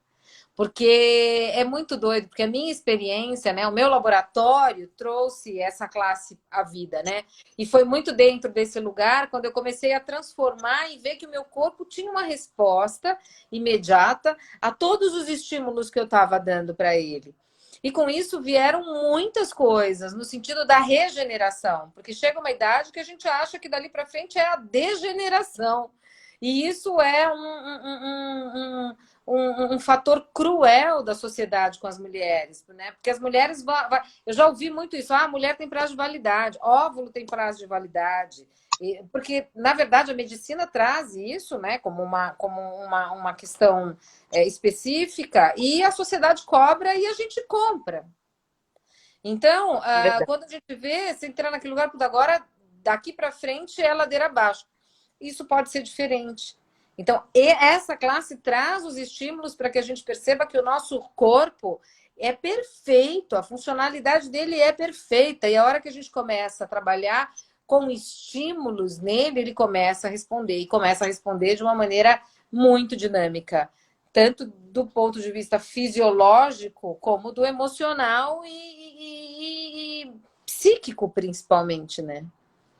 Porque é muito doido, porque a minha experiência, né, o meu laboratório trouxe essa classe à vida, né? E foi muito dentro desse lugar quando eu comecei a transformar e ver que o meu corpo tinha uma resposta imediata a todos os estímulos que eu estava dando para ele. E com isso vieram muitas coisas, no sentido da regeneração, porque chega uma idade que a gente acha que dali para frente é a degeneração. E isso é um fator cruel da sociedade com as mulheres, né? Porque as mulheres eu já ouvi muito isso, a mulher tem prazo de validade, óvulo tem prazo de validade. Porque, na verdade, a medicina traz isso, né, como uma questão específica, e a sociedade cobra e a gente compra. Então, quando a gente vê, se entrar naquele lugar, agora, daqui para frente, é ladeira abaixo. Isso pode ser diferente. Então, essa classe traz os estímulos para que a gente perceba que o nosso corpo é perfeito, a funcionalidade dele é perfeita. E a hora que a gente começa a trabalhar com estímulos nele, ele começa a responder. E começa a responder de uma maneira muito dinâmica. Tanto do ponto de vista fisiológico, como do emocional e psíquico, principalmente, né?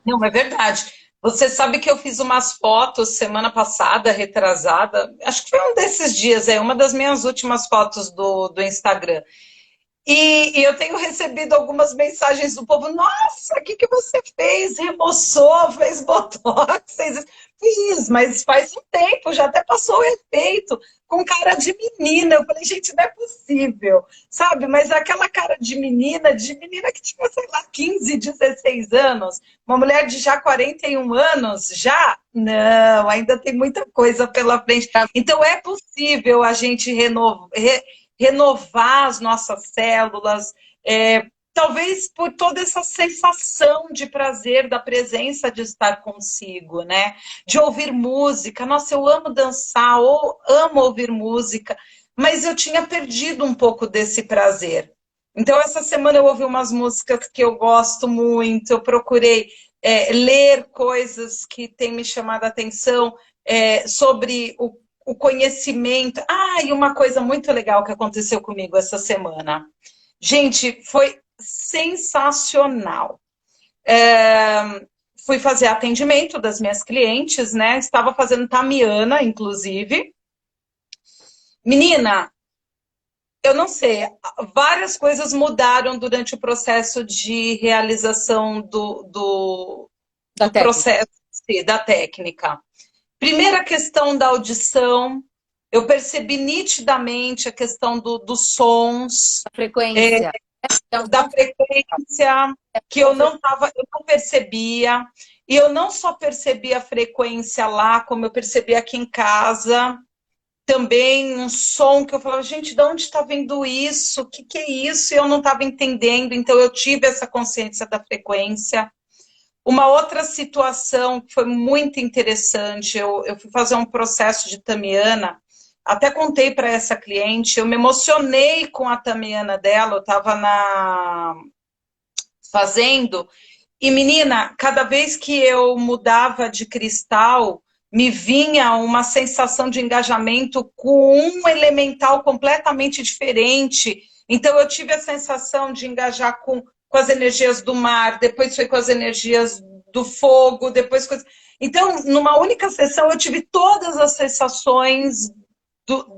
não, é verdade. Você sabe que eu fiz umas fotos semana passada, retrasada, acho que foi um desses dias, uma das minhas últimas fotos do Instagram. E eu tenho recebido algumas mensagens do povo, nossa, o que, que você fez? Remoçou, fez botox, fez isso. Fiz, mas faz um tempo, já até passou o efeito, com cara de menina. Eu falei, gente, não é possível, sabe? Mas aquela cara de menina que tinha, sei lá, 15, 16 anos, uma mulher de já 41 anos, já? Não, ainda tem muita coisa pela frente. Então é possível a gente renovar as nossas células, talvez por toda essa sensação de prazer da presença de estar consigo, né? De ouvir música. Nossa, eu amo dançar, ou amo ouvir música, mas eu tinha perdido um pouco desse prazer. Então, essa semana eu ouvi umas músicas que eu gosto muito, eu procurei ler coisas que têm me chamado a atenção sobre o conhecimento. E uma coisa muito legal que aconteceu comigo essa semana. Gente, foi sensacional. Fui fazer atendimento das minhas clientes, né? Estava fazendo Tamiana, inclusive. Menina, eu não sei, várias coisas mudaram durante o processo de realização Da do técnica. processo da técnica. Primeira questão da audição, eu percebi nitidamente a questão dos sons, A frequência. É um da som frequência, que eu não percebia. E eu não só percebi a frequência lá, como eu percebi aqui em casa. também um som que eu falava, gente, de onde está vindo isso? O que, que é isso? E eu não estava entendendo, então eu tive essa consciência da frequência. Uma outra situação que foi muito interessante, eu fui fazer um processo de Tamiana, até contei para essa cliente, eu me emocionei com a Tamiana dela, eu estava fazendo, e menina, cada vez que eu mudava de cristal, me vinha uma sensação de engajamento com um elemental completamente diferente. Então eu tive a sensação de engajar com as energias do mar, depois foi com as energias do fogo, depois com... Então, numa única sessão, eu tive todas as sensações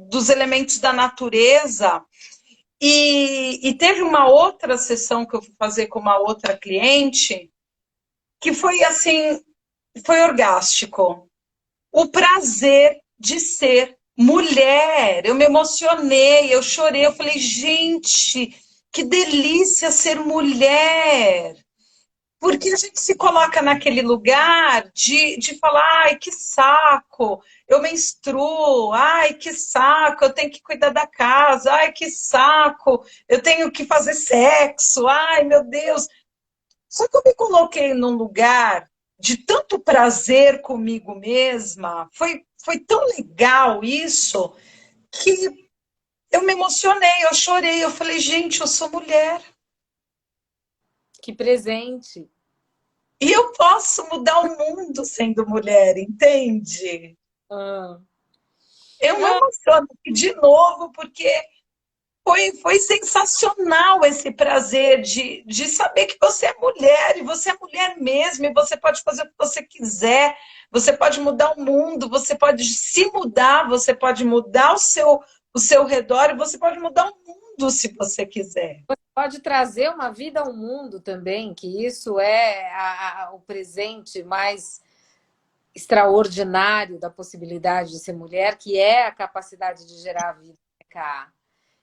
dos elementos da natureza. E teve uma outra sessão que eu fui fazer com uma outra cliente, que foi assim, foi orgástico. O prazer de ser mulher. Eu me emocionei, eu chorei, eu falei, gente, que delícia ser mulher. Porque a gente se coloca naquele lugar de falar, ai, que saco, eu menstruo, ai, que saco, eu tenho que cuidar da casa, ai, que saco, eu tenho que fazer sexo, ai, meu Deus. Só que eu me coloquei num lugar de tanto prazer comigo mesma, foi tão legal isso, que eu me emocionei, eu chorei, eu falei, gente, eu sou mulher. Que presente. E eu posso mudar o mundo sendo mulher, entende? Ah. Eu me Ah, emociono aqui de novo, porque foi sensacional esse prazer de saber que você é mulher, e você é mulher mesmo, e você pode fazer o que você quiser, você pode mudar o mundo, você pode se mudar, você pode mudar o seu redor, e você pode mudar o mundo se você quiser. pode trazer uma vida ao mundo também, que isso é o presente mais extraordinário da possibilidade de ser mulher, que é a capacidade de gerar a vida cá.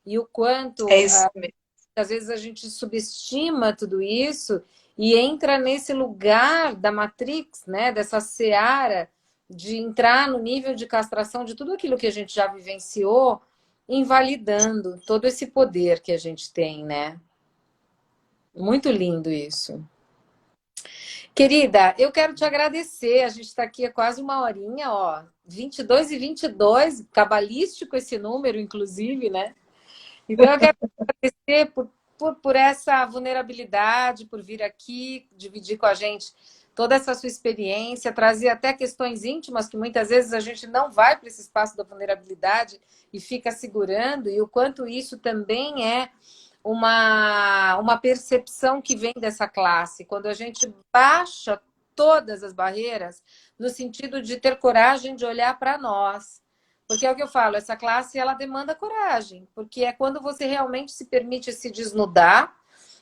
E o É quanto, isso mesmo. às vezes, a gente subestima tudo isso e entra nesse lugar da Matrix, né? Dessa seara de entrar no nível de castração de tudo aquilo que a gente já vivenciou, invalidando todo esse poder que a gente tem, né? Muito lindo isso. Querida, eu quero te agradecer. A gente está aqui há quase uma horinha, ó. 22h22, cabalístico esse número, inclusive, né? Então, eu quero te agradecer por essa vulnerabilidade, por vir aqui, dividir com a gente toda essa sua experiência, trazer até questões íntimas que muitas vezes a gente não vai para esse espaço da vulnerabilidade e fica segurando, e o quanto isso também é uma percepção que vem dessa classe, quando a gente baixa todas as barreiras, no sentido de ter coragem de olhar para nós. Porque é o que eu falo, essa classe ela demanda coragem, porque é quando você realmente se permite se desnudar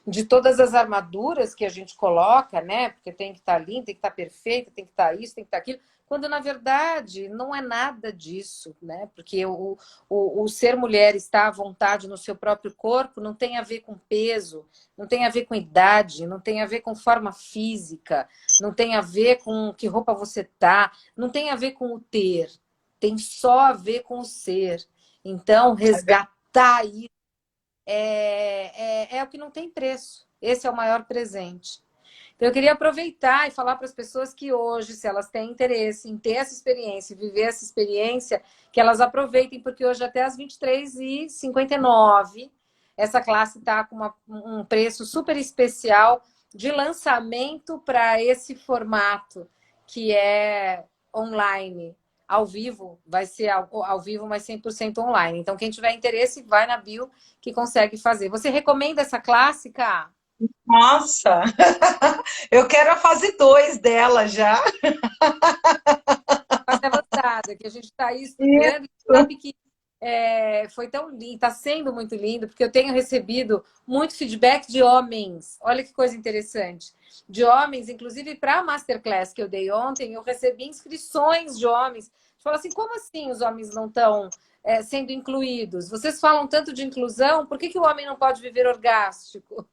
de todas as armaduras que a gente coloca, né? Porque tem que estar lindo, tem que estar perfeito, tem que estar isso, tem que estar aquilo, quando na verdade não é nada disso, né? Porque o ser mulher estar à vontade no seu próprio corpo não tem a ver com peso, não tem a ver com idade, não tem a ver com forma física, não tem a ver com que roupa você tá, não tem a ver com o ter, tem só a ver com o ser. Então, resgatar isso é o que não tem preço. Esse é o maior presente. Então, eu queria aproveitar e falar para as pessoas que hoje, se elas têm interesse em ter essa experiência, viver essa experiência, que elas aproveitem, porque hoje até às 23h59, essa classe está com um preço super especial de lançamento para esse formato, que é online. Ao vivo, vai ser ao vivo, mas 100% online. Então, quem tiver interesse, vai na bio que consegue fazer. Você recomenda essa clássica? Nossa, eu quero a fase 2 dela já. Fase avançada, que a gente está aí estudando, e Isso. sabe que foi tão lindo, está sendo muito lindo, porque eu tenho recebido muito feedback de homens. Olha que coisa interessante. De homens, inclusive para a Masterclass que eu dei ontem, eu recebi inscrições de homens. Falaram assim, como assim os homens não estão sendo incluídos? Vocês falam tanto de inclusão, por que o homem não pode viver orgástico?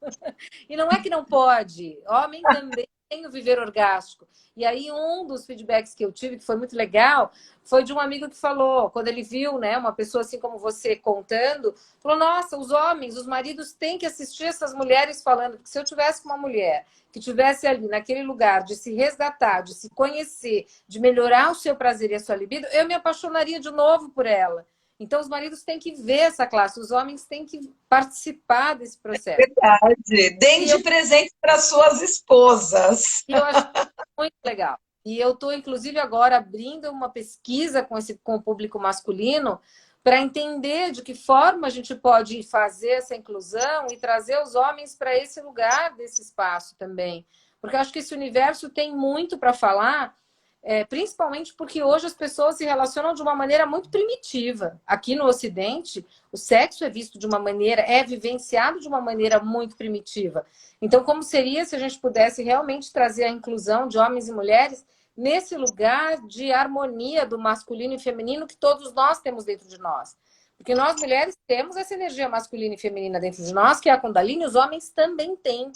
E não é que não pode, homem também tem o viver orgástico. E aí um dos feedbacks que eu tive, que foi muito legal, foi de um amigo que falou, quando ele viu, né, uma pessoa assim como você contando, falou, nossa, os homens, os maridos têm que assistir essas mulheres falando, porque se eu tivesse uma mulher que tivesse ali naquele lugar de se resgatar, de se conhecer, de melhorar o seu prazer e a sua libido, eu me apaixonaria de novo por ela. Então, os maridos têm que ver essa classe, os homens têm que participar desse processo. Verdade. Deem de presente para suas esposas. E eu acho muito legal. E eu estou, inclusive, agora abrindo uma pesquisa com o público masculino para entender de que forma a gente pode fazer essa inclusão e trazer os homens para esse lugar desse espaço também. Porque eu acho que esse universo tem muito para falar, principalmente porque hoje as pessoas se relacionam de uma maneira muito primitiva. Aqui no Ocidente, o sexo é visto de uma maneira, é vivenciado de uma maneira muito primitiva. Então, como seria se a gente pudesse realmente trazer a inclusão de homens e mulheres nesse lugar de harmonia do masculino e feminino que todos nós temos dentro de nós? Porque nós, mulheres, temos essa energia masculina e feminina dentro de nós, que é a Kundalini, e os homens também têm.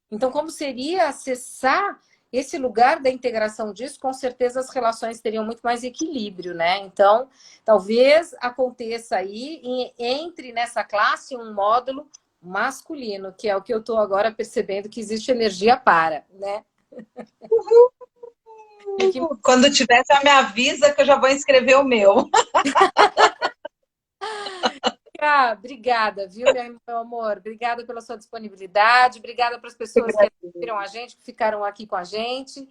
Então, como seria acessar esse lugar da integração disso? Com certeza as relações teriam muito mais equilíbrio, né? Então, talvez aconteça aí, entre nessa classe um módulo masculino, que é o que eu estou agora percebendo que existe energia para, né? Quando tiver, já me avisa que eu já vou inscrever o meu. Ah, obrigada, viu, meu amor? Obrigada pela sua disponibilidade, obrigada para as pessoas que assistiram a gente, que ficaram aqui com a gente.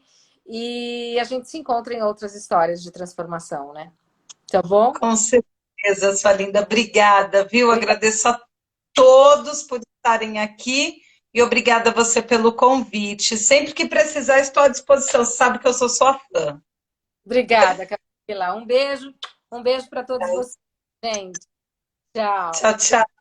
E a gente se encontra em outras histórias de transformação, né? Tá bom? Com certeza, sua linda. Obrigada, viu? Agradeço a todos por estarem aqui e obrigada a você pelo convite. Sempre que precisar, estou à disposição. Você sabe que eu sou sua fã. Obrigada, Camila. Um beijo para todos vocês, gente. Tchau. Tchau, tchau.